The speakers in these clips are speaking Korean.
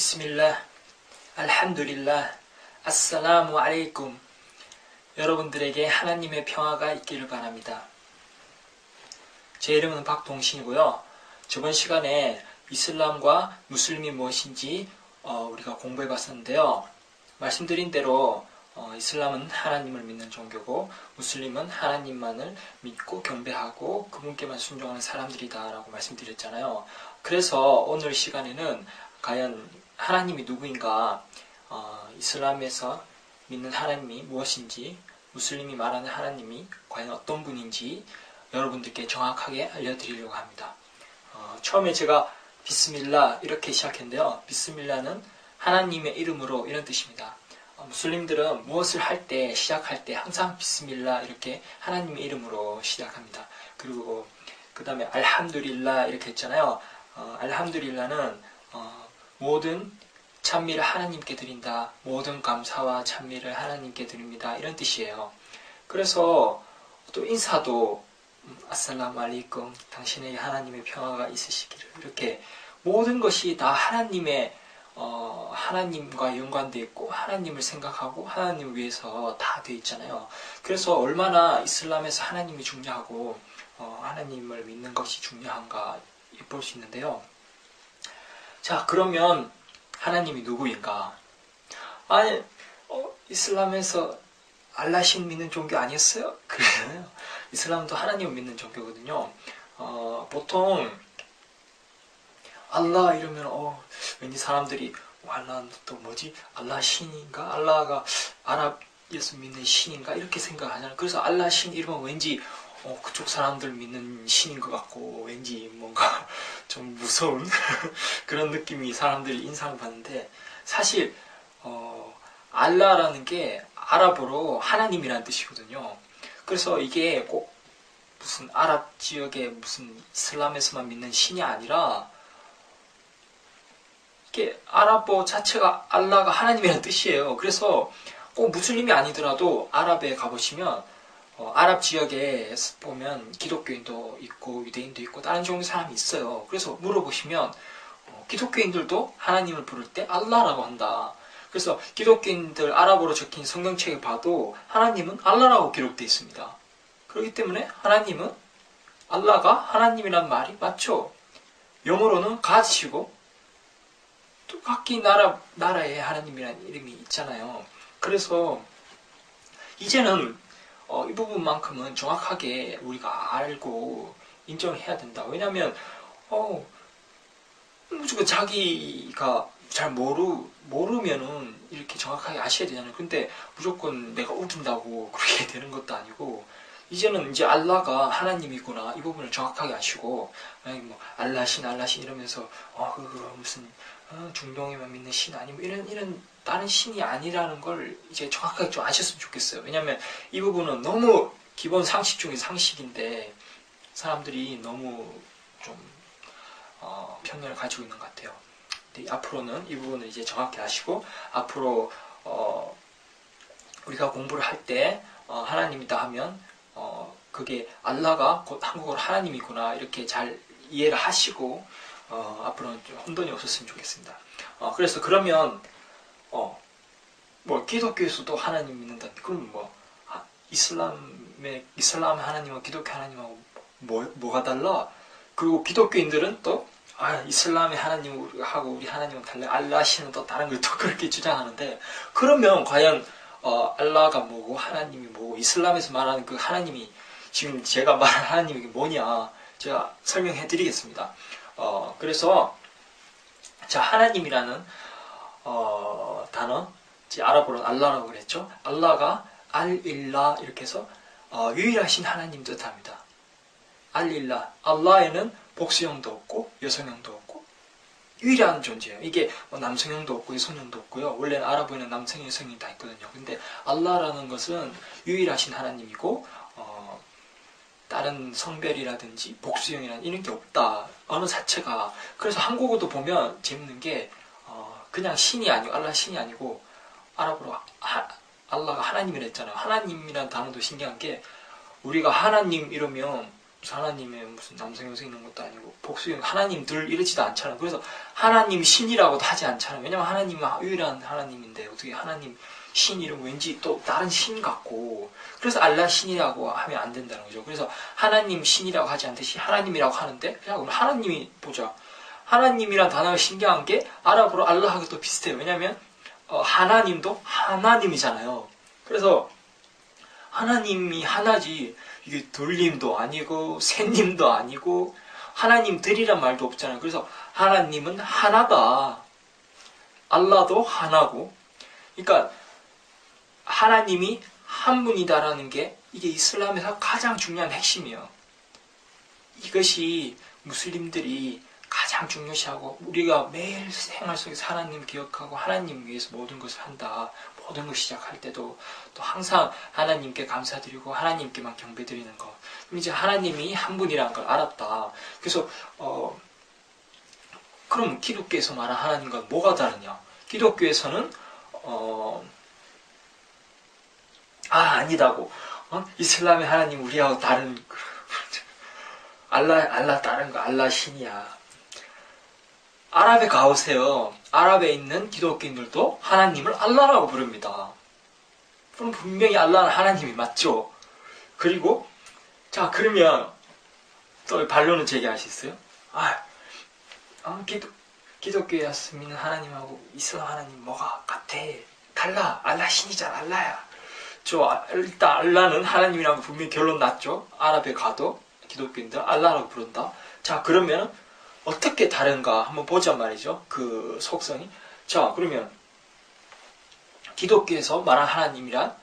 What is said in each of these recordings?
비스밀라, 알함두릴라, 아살라무 알레이쿰. 여러분들에게 하나님의 평화가 있기를 바랍니다. 제 이름은 박동신이고요. 저번 시간에 이슬람과 무슬림이 무엇인지 우리가 공부해 봤었는데요. 말씀드린 대로 이슬람은 하나님을 믿는 종교고 무슬림은 하나님만을 믿고 경배하고 그분께만 순종하는 사람들이다 라고 말씀드렸잖아요. 그래서 오늘 시간에는 과연 하나님이 누구인가, 이슬람에서 믿는 하나님이 무엇인지, 무슬림이 말하는 하나님이 과연 어떤 분인지 여러분들께 정확하게 알려드리려고 합니다. 처음에 제가 비스밀라 이렇게 시작했는데요. 비스밀라는 하나님의 이름으로 이런 뜻입니다. 무슬림들은 무엇을 할 때, 시작할 때 항상 비스밀라 이렇게 하나님의 이름으로 시작합니다. 그리고 그 다음에 알함두릴라 이렇게 했잖아요. 알함두릴라는 모든 찬미를 하나님께 드린다. 모든 감사와 찬미를 하나님께 드립니다. 이런 뜻이에요. 그래서 또 인사도 아살라무 알레이쿰, 당신에게 하나님의 평화가 있으시기를, 이렇게 모든 것이 다 하나님과 연관되어 있고 하나님을 생각하고 하나님을 위해서 다 되어 있잖아요. 그래서 얼마나 이슬람에서 하나님이 중요하고 하나님을 믿는 것이 중요한가 볼 수 있는데요. 자, 그러면 하나님이 누구인가? 아니, 이슬람에서 알라신 믿는 종교 아니었어요? 그래요. 이슬람도 하나님을 믿는 종교거든요. 보통 알라 이러면 왠지 사람들이 알라 또 뭐지? 알라 신인가? 알라가 아랍에서 믿는 신인가? 이렇게 생각하잖아요. 그래서 알라 신 이러면 왠지 그쪽 사람들 믿는 신인 것 같고 왠지 뭔가 좀 무서운 그런 느낌이 사람들이 인상을 받는데, 사실 알라라는 게 아랍어로 하나님이라는 뜻이거든요. 그래서 이게 꼭 무슨 아랍 지역의 무슨 이슬람에서만 믿는 신이 아니라 이게 아랍어 자체가 알라가 하나님이라는 뜻이에요. 그래서 꼭 무슬림이 아니더라도 아랍에 가보시면 아랍 지역에 보면 기독교인도 있고 유대인도 있고 다른 종류 사람이 있어요. 그래서 물어보시면 기독교인들도 하나님을 부를 때 알라라고 한다. 그래서 기독교인들 아랍어로 적힌 성경책을 봐도 하나님은 알라라고 기록되어 있습니다. 그렇기 때문에 하나님은, 알라가 하나님이란 말이 맞죠. 영어로는 God이고 또 각기 나라에 하나님이라는 이름이 있잖아요. 그래서 이제는 이 부분만큼은 정확하게 우리가 알고 인정해야 된다. 왜냐하면 무조건 자기가 잘 모르면은 이렇게 정확하게 아셔야 되잖아요. 근데 무조건 내가 우긴다고 그렇게 되는 것도 아니고, 이제는 이제 알라가 하나님이구나 이 부분을 정확하게 아시고, 뭐 알라신 이러면서 그거 무슨 중동에만 믿는 신 아니면 이런 다른 신이 아니라는 걸 이제 정확하게 좀 아셨으면 좋겠어요. 왜냐하면 이 부분은 너무 기본 상식 중에 상식인데 사람들이 너무 좀 편견을 가지고 있는 것 같아요. 근데 앞으로는 이 부분을 이제 정확히 아시고, 앞으로 우리가 공부를 할 때 하나님이다 하면 그게 알라가 곧 한국어로 하나님이구나 이렇게 잘 이해를 하시고 앞으로는 좀 혼돈이 없었으면 좋겠습니다. 그래서 그러면 뭐 기독교에서도 하나님 믿는다. 그럼 뭐 이슬람 하나님과 기독교 하나님하고 뭐가 달라? 그리고 기독교인들은 또 이슬람의 하나님하고 우리 하나님은 달라. 알라신은 또 다른 걸 또 그렇게 주장하는데, 그러면 과연 알라가 뭐고 하나님이 뭐고, 이슬람에서 말하는 그 하나님이, 지금 제가 말한 하나님이 뭐냐 제가 설명해 드리겠습니다. 그래서 자, 하나님이라는 단어, 아랍어로는 알라라고 그랬죠. 알라가 알일라 이렇게 해서 유일하신 하나님 뜻합니다. 알일라, 알라에는 복수형도 없고 여성형도 없고 유일한 존재예요. 이게 남성형도 없고 여성형도 없고요. 원래는 아랍어에는 남성, 여성이 다 있거든요. 근데 알라라는 것은 유일하신 하나님이고 다른 성별이라든지 복수형이라는 이런 게 없다. 언어 자체가. 그래서 한국어도 보면 재밌는 게 그냥 신이 아니고, 알라 신이 아니고 아랍어로 알라가 하나님이라 했잖아요. 하나님이라는 단어도 신기한 게, 우리가 하나님 이러면 하나님의 무슨 남성 여성 있는 것도 아니고 복수형 하나님 늘 이러지도 않잖아요. 그래서 하나님 신이라고도 하지 않잖아요. 왜냐면 하나님은 유일한 하나님인데 어떻게 하나님 신 이름 왠지 또 다른 신 같고, 그래서 알라 신이라고 하면 안 된다는 거죠. 그래서 하나님 신이라고 하지 않듯이 하나님이라고 하는데, 자 그럼 하나님이 보자. 하나님이란 단어가 신기한 게 아랍어로 알라하고 또 비슷해요. 왜냐면 하나님도 하나님이잖아요. 그래서 하나님이 하나지, 이게 둘님도 아니고 셋님도 아니고 하나님들이란 말도 없잖아요. 그래서 하나님은 하나다. 알라도 하나고. 그러니까 하나님이 한 분이다라는 게 이게 이슬람에서 가장 중요한 핵심이에요. 이것이 무슬림들이 가장 중요시하고, 우리가 매일 생활 속에서 하나님 기억하고 하나님 위해서 모든 것을 한다. 모든 걸 시작할 때도 또 항상 하나님께 감사드리고 하나님께만 경배드리는 것. 그럼 이제 하나님이 한 분이라는 걸 알았다. 그래서 그럼 기독교에서 말하는 하나님과 뭐가 다르냐? 기독교에서는 아니다고. 이슬람의 하나님 우리하고 다른 알라 다른 거, 알라 신이야. 아랍에 가보세요. 아랍에 있는 기독교인들도 하나님을 알라라고 부릅니다. 그럼 분명히 알라는 하나님이 맞죠. 그리고 자 그러면 또 반론을 제기하시겠어요? 기독교에서 믿는 하나님하고 이슬람 하나님 뭐가 같아? 달라. 알라 신이잖아. 알라야. 일단 알라는 하나님이라고 분명히 결론 났죠. 아랍에 가도 기독교인들 알라라고 부른다. 자 그러면 어떻게 다른가 한번 보자 말이죠. 그 속성이. 자 그러면 기독교에서 말한 하나님이란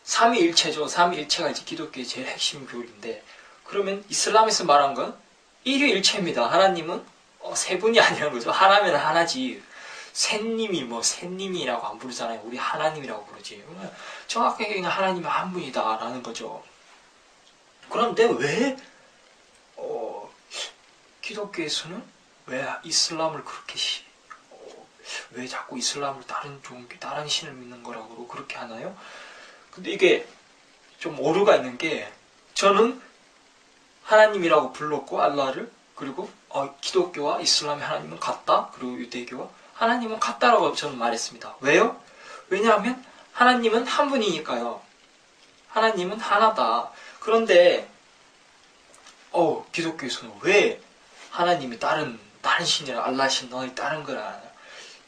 삼위일체죠. 삼위일체가 이제 기독교의 제일 핵심 교리인데, 그러면 이슬람에서 말한 건 일위일체입니다. 하나님은 세 분이 아니라는 거죠. 하나면 하나지. 셋님이 셋님이라고 안 부르잖아요. 우리 하나님이라고 부르지. 정확하게 그냥 하나님은 한 분이다라는 거죠. 그런데 왜 기독교에서는 왜 이슬람을 그렇게 왜 자꾸 이슬람을 다른 신을 믿는 거라고 그렇게 하나요? 근데 이게 좀 오류가 있는 게, 저는 하나님이라고 불렀고 알라를, 그리고 기독교와 이슬람의 하나님은 같다. 그리고 유대교와 하나님은 같다라고 저는 말했습니다. 왜요? 왜냐하면 하나님은 한 분이니까요. 하나님은 하나다. 그런데 기독교에서는 왜 하나님이 다른 신이라 알라 신 너희 다른 거라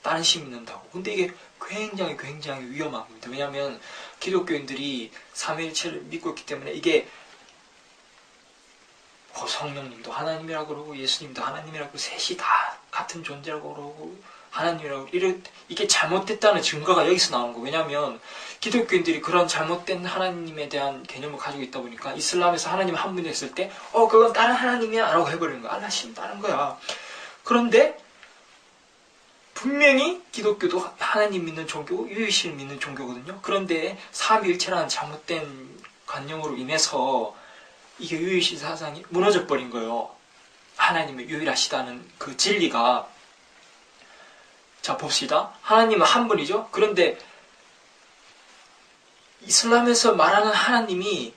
다른 신 믿는다고. 근데 이게 굉장히 위험한 겁니다. 왜냐하면 기독교인들이 삼위일체를 믿고 있기 때문에, 이게 성령님도 하나님이라고 그러고 예수님도 하나님이라고 그러고 셋이 다 같은 존재라고 그러고 하나님이라고, 이게 잘못됐다는 증거가 여기서 나오는 거예요. 왜냐하면 기독교인들이 그런 잘못된 하나님에 대한 개념을 가지고 있다 보니까 이슬람에서 하나님 한 분이 했을 때 그건 다른 하나님이야 라고 해버리는 거야. 알라 신 다른 거야. 그런데 분명히 기독교도 하나님 믿는 종교고 유일신을 믿는 종교거든요. 그런데 삼위일체라는 잘못된 관념으로 인해서 이게 유일신 사상이 무너져 버린 거예요. 하나님이 유일하시다는 그 진리가. 자 봅시다. 하나님은 한 분이죠. 그런데 이슬람에서 말하는 하나님이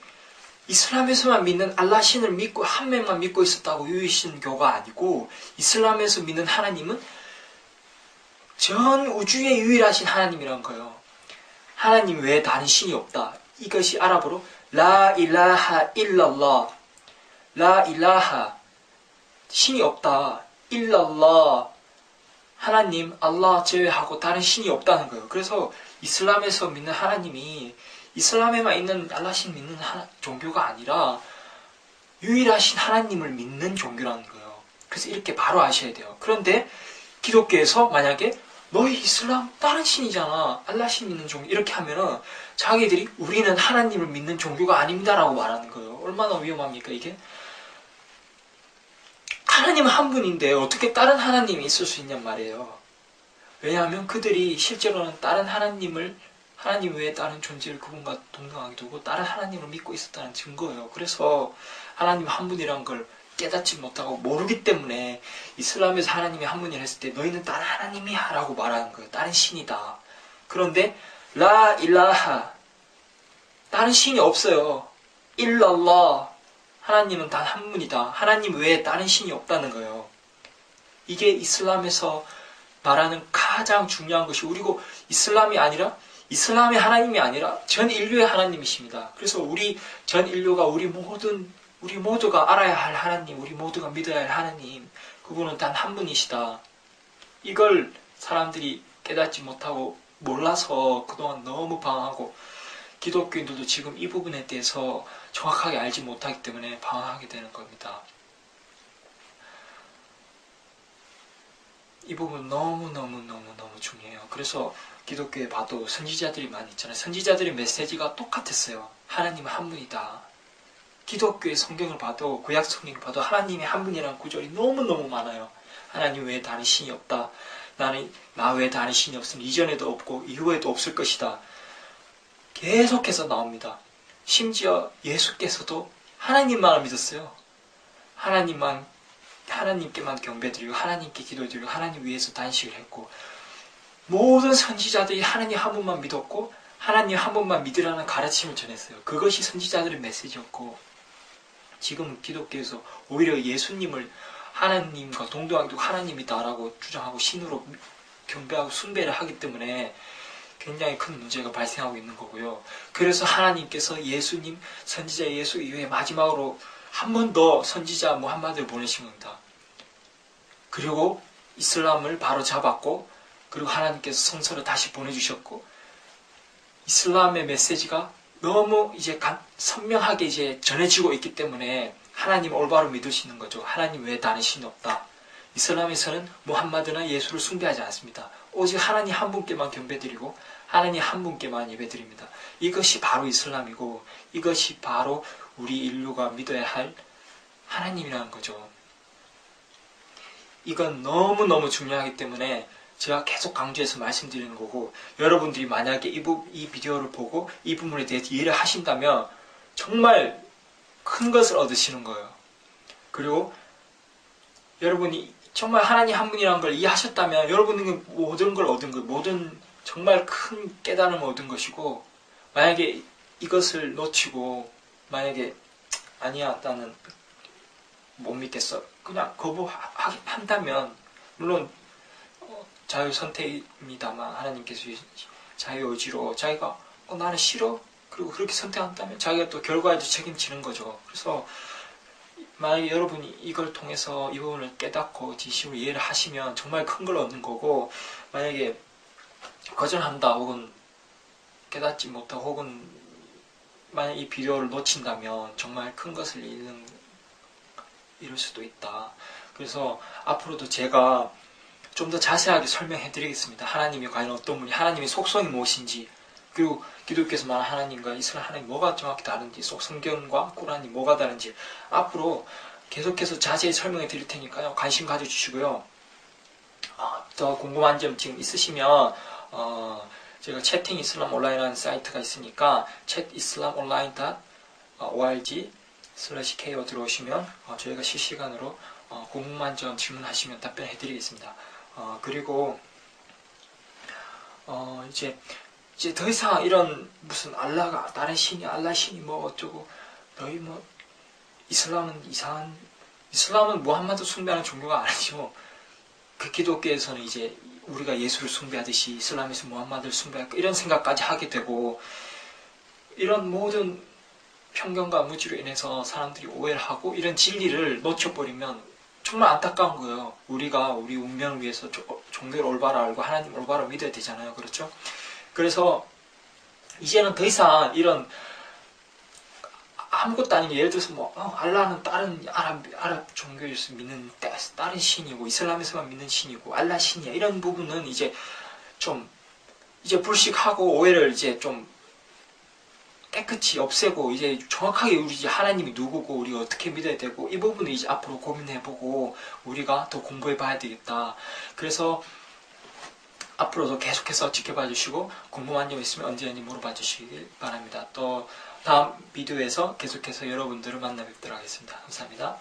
이슬람에서만 믿는 알라 신을 믿고 한 명만 믿고 있었다고 유일신교가 아니고, 이슬람에서 믿는 하나님은 전 우주의 유일하신 하나님이란 거예요. 하나님 외에 다른 신이 없다. 이것이 아랍어로 라 일라하 일랄라. 라 일라하 신이 없다. 일랄라 하나님 알라 제외하고 다른 신이 없다는 거예요. 그래서 이슬람에서 믿는 하나님이 이슬람에만 있는 알라신 믿는 종교가 아니라 유일하신 하나님을 믿는 종교라는 거예요. 그래서 이렇게 바로 아셔야 돼요. 그런데 기독교에서 만약에 너희 이슬람 다른 신이잖아, 알라신 믿는 종교, 이렇게 하면은 자기들이 우리는 하나님을 믿는 종교가 아닙니다라고 말하는 거예요. 얼마나 위험합니까 이게? 하나님은 한 분인데 어떻게 다른 하나님이 있을 수 있냔 말이에요. 왜냐하면 그들이 실제로는 다른 하나님 외에 다른 존재를 그분과 동등하게 두고 다른 하나님을 믿고 있었다는 증거예요. 그래서 하나님 한 분이란 걸 깨닫지 못하고 모르기 때문에 이슬람에서 하나님이 한 분이라 했을 때 너희는 다른 하나님이야 라고 말하는 거예요. 다른 신이다. 그런데 라 일라하 다른 신이 없어요. 일랄라. 하나님은 단 한 분이다. 하나님 외에 다른 신이 없다는 거예요. 이게 이슬람에서 말하는 가장 중요한 것이, 그리고 이슬람이 하나님이 아니라 전 인류의 하나님이십니다. 그래서 우리 전 인류가 우리 모두가 알아야 할 하나님, 우리 모두가 믿어야 할 하나님, 그분은 단 한 분이시다. 이걸 사람들이 깨닫지 못하고 몰라서 그동안 너무 방황하고, 기독교인들도 지금 이 부분에 대해서 정확하게 알지 못하기 때문에 방황하게 되는 겁니다. 이 부분 너무 중요해요. 그래서 기독교에 봐도 선지자들이 많이 있잖아요. 선지자들의 메시지가 똑같았어요. 하나님은 한 분이다. 기독교의 성경을 봐도, 구약 성경을 봐도 하나님이 한 분이라는 구절이 너무너무 많아요. 하나님 외에 다른 신이 없다. 나 외에 다른 신이 없으면 이전에도 없고 이후에도 없을 것이다. 계속해서 나옵니다. 심지어 예수께서도 하나님만을 믿었어요. 하나님께만 경배드리고 하나님께 기도드리고 하나님 위해서 단식을 했고, 모든 선지자들이 하나님 한 분만 믿었고 하나님 한 분만 믿으라는 가르침을 전했어요. 그것이 선지자들의 메시지였고, 지금 기독교에서 오히려 예수님을 하나님과 동등하게도 하나님이다라고 주장하고 신으로 경배하고 숭배를 하기 때문에 굉장히 큰 문제가 발생하고 있는 거고요. 그래서 하나님께서 예수님, 선지자 예수 이후에 마지막으로 한 번 더 선지자 무함마드를 보내신 겁니다. 그리고 이슬람을 바로 잡았고, 그리고 하나님께서 성서를 다시 보내주셨고, 이슬람의 메시지가 너무 이제 선명하게 이제 전해지고 있기 때문에 하나님 올바로 믿을 수 있는 거죠. 하나님 외에 다른 신이 없다. 이슬람에서는 무함마드나 예수를 숭배하지 않습니다. 오직 하나님 한 분께만 경배드리고 하나님 한 분께만 예배드립니다. 이것이 바로 이슬람이고, 이것이 바로 우리 인류가 믿어야 할 하나님이라는 거죠. 이건 너무너무 중요하기 때문에 제가 계속 강조해서 말씀드리는 거고, 여러분들이 만약에 이 비디오를 보고 이 부분에 대해서 이해를 하신다면 정말 큰 것을 얻으시는 거예요. 그리고 여러분이 정말 하나님 한 분이라는 걸 이해하셨다면 여러분은 모든 걸 얻은 것, 모든 정말 큰 깨달음을 얻은 것이고, 만약에 이것을 놓치고 만약에 아니야 나는 못 믿겠어 그냥 거부한다면, 물론 자유 선택입니다만 하나님께서 자유 의지로 자기가 나는 싫어 그리고 그렇게 선택한다면 자기가 또 결과에도 책임지는 거죠. 그래서 만약에 여러분이 이걸 통해서 이 부분을 깨닫고 진심으로 이해를 하시면 정말 큰 걸 얻는 거고, 만약에 거절한다 혹은 깨닫지 못하고 혹은 만약 이 비디오를 놓친다면 정말 큰 것을 이룰 수도 있다. 그래서 앞으로도 제가 좀 더 자세하게 설명해 드리겠습니다. 하나님이 과연 어떤 분이, 하나님의 속성이 무엇인지, 그리고 기독교에서 말하는 하나님과 이스라엘 하나님 뭐가 정확히 다른지, 성경과 꾸란이 뭐가 다른지 앞으로 계속해서 자세히 설명해 드릴 테니까요. 관심 가져주시고요. 더 궁금한 점 지금 있으시면 제가 채팅 이슬람 온라인이라는 사이트가 있으니까 chatislamonline.org/ko 들어오시면 저희가 실시간으로 궁금한 점 질문하시면 답변해 드리겠습니다. 그리고 이제 더 이상 이런 무슨 알라가 다른 신이 알라 신이 뭐 어쩌고 너희 뭐 이슬람은 무함마드 숭배하는 종교가 아니죠. 그 기독교에서는 이제 우리가 예수를 숭배하듯이 이슬람에서 무함마드를 숭배할까 이런 생각까지 하게 되고, 이런 모든 편견과 무지로 인해서 사람들이 오해를 하고 이런 진리를 놓쳐버리면 정말 안타까운 거예요. 우리가 우리 운명을 위해서 종교를 올바로 알고 하나님 올바로 믿어야 되잖아요. 그렇죠? 그래서 이제는 더 이상 이런 아무것도 아닌 게, 예를 들어서 알라는 다른 아랍 종교에서 믿는 다른 신이고 이슬람에서만 믿는 신이고 알라 신이야, 이런 부분은 이제 불식하고 오해를 이제 좀 깨끗이 없애고 이제 정확하게 우리 이제 하나님이 누구고 우리가 어떻게 믿어야 되고 이 부분을 이제 앞으로 고민해보고 우리가 더 공부해봐야 되겠다. 그래서 앞으로도 계속해서 지켜봐 주시고 궁금한 점 있으면 언제든지 물어봐 주시길 바랍니다. 또 다음 비디오에서 계속해서 여러분들을 만나 뵙도록 하겠습니다. 감사합니다.